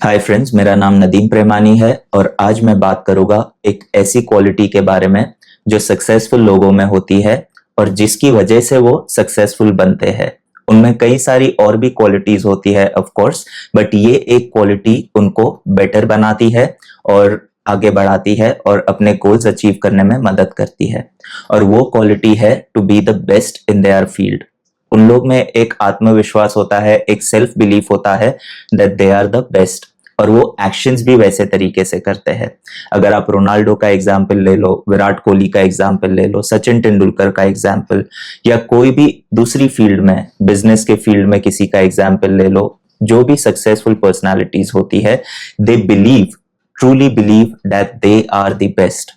Hi friends, मेरा नाम नदीम प्रेमानी है और आज मैं बात करूंगा एक ऐसी क्वालिटी के बारे में जो सक्सेसफुल लोगों में होती है और जिसकी वजह से वो सक्सेसफुल बनते हैं। उनमें कई सारी और भी क्वालिटीज होती है ऑफ कोर्स, बट ये एक क्वालिटी उनको बेटर बनाती है और आगे बढ़ाती है और अपने गोल्स अचीव करने में मदद करती है। और वो क्वालिटी है to be the best in their field. उन लोग में एक आत्मविश्वास होता है, एक सेल्फ बिलीफ होता है that they are the best, और वो एक्शंस भी वैसे तरीके से करते हैं। अगर आप रोनाल्डो का एग्जाम्पल ले लो, विराट कोहली का एग्जाम्पल ले लो, सचिन तेंदुलकर का एग्जाम्पल, या कोई भी दूसरी फील्ड में, बिजनेस के फील्ड में किसी का एग्जाम्पल ले लो, जो भी सक्सेसफुल पर्सनालिटीज होती है, they believe, truly believe that they are the best.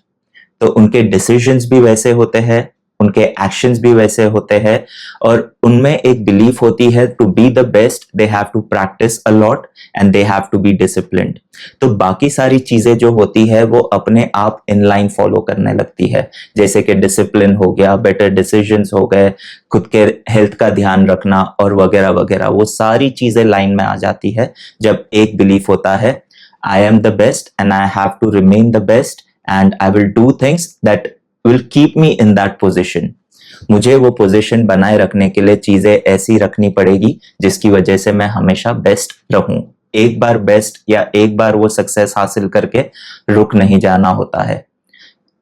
तो उनके डिसीजंस भी वैसे होते हैं, उनके एक्शंस भी वैसे होते हैं, और उनमें एक बिलीफ होती है to be the best they have to practise a lot and they have to be disciplined. तो बाकी सारी चीजें जो होती है वो अपने आप इन लाइन फॉलो करने लगती है, जैसे कि डिसिप्लिन हो गया, बेटर डिसीजंस हो गए, खुद के हेल्थ का ध्यान रखना और वगैरह वगैरह। वो सारी चीजें लाइन में आ जाती है जब एक बिलीफ होता है, I am the best and I have to remain the best and I will do things that will keep me in that position। मुझे वो पोजीशन बनाए रखने के लिए चीजें ऐसी रखनी पड़ेगी जिसकी वजह से मैं हमेशा बेस्ट रहूं। एक बार बेस्ट या एक बार वो सक्सेस हासिल करके रुक नहीं जाना होता है।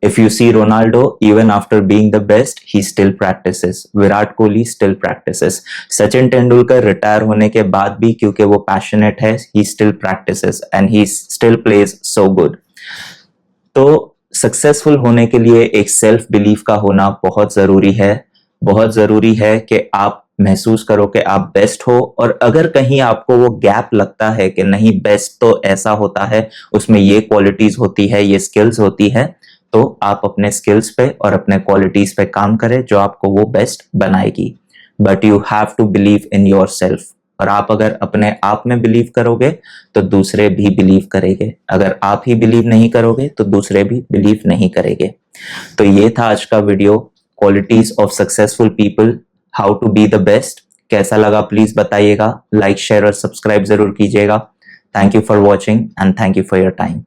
If you see Ronaldo, even after being the best, he still practices. Virat Kohli still practices. Sachin Tendulkar retire होने के बाद भी क्योंकि वो पैशनेट है, he still practices and he still plays so good। तो सक्सेसफुल होने के लिए एक सेल्फ बिलीफ का होना बहुत जरूरी है। बहुत जरूरी है कि आप महसूस करो कि आप बेस्ट हो, और अगर कहीं आपको वो गैप लगता है कि नहीं, बेस्ट तो ऐसा होता है, उसमें ये क्वालिटीज होती है, ये स्किल्स होती है, तो आप अपने स्किल्स पे और अपने क्वालिटीज पे काम करें जो आपको वो बेस्ट बनाएगी। But you have to believe in yourself, और आप अगर अपने आप में बिलीव करोगे तो दूसरे भी बिलीव करेंगे। अगर आप ही बिलीव नहीं करोगे तो दूसरे भी बिलीव नहीं करेंगे। तो ये था आज का video, qualities of successful people, how to be the best. कैसा लगा प्लीज बताइएगा, लाइक शेयर और सब्सक्राइब जरूर कीजिएगा। Thank you for watching and thank you for your time.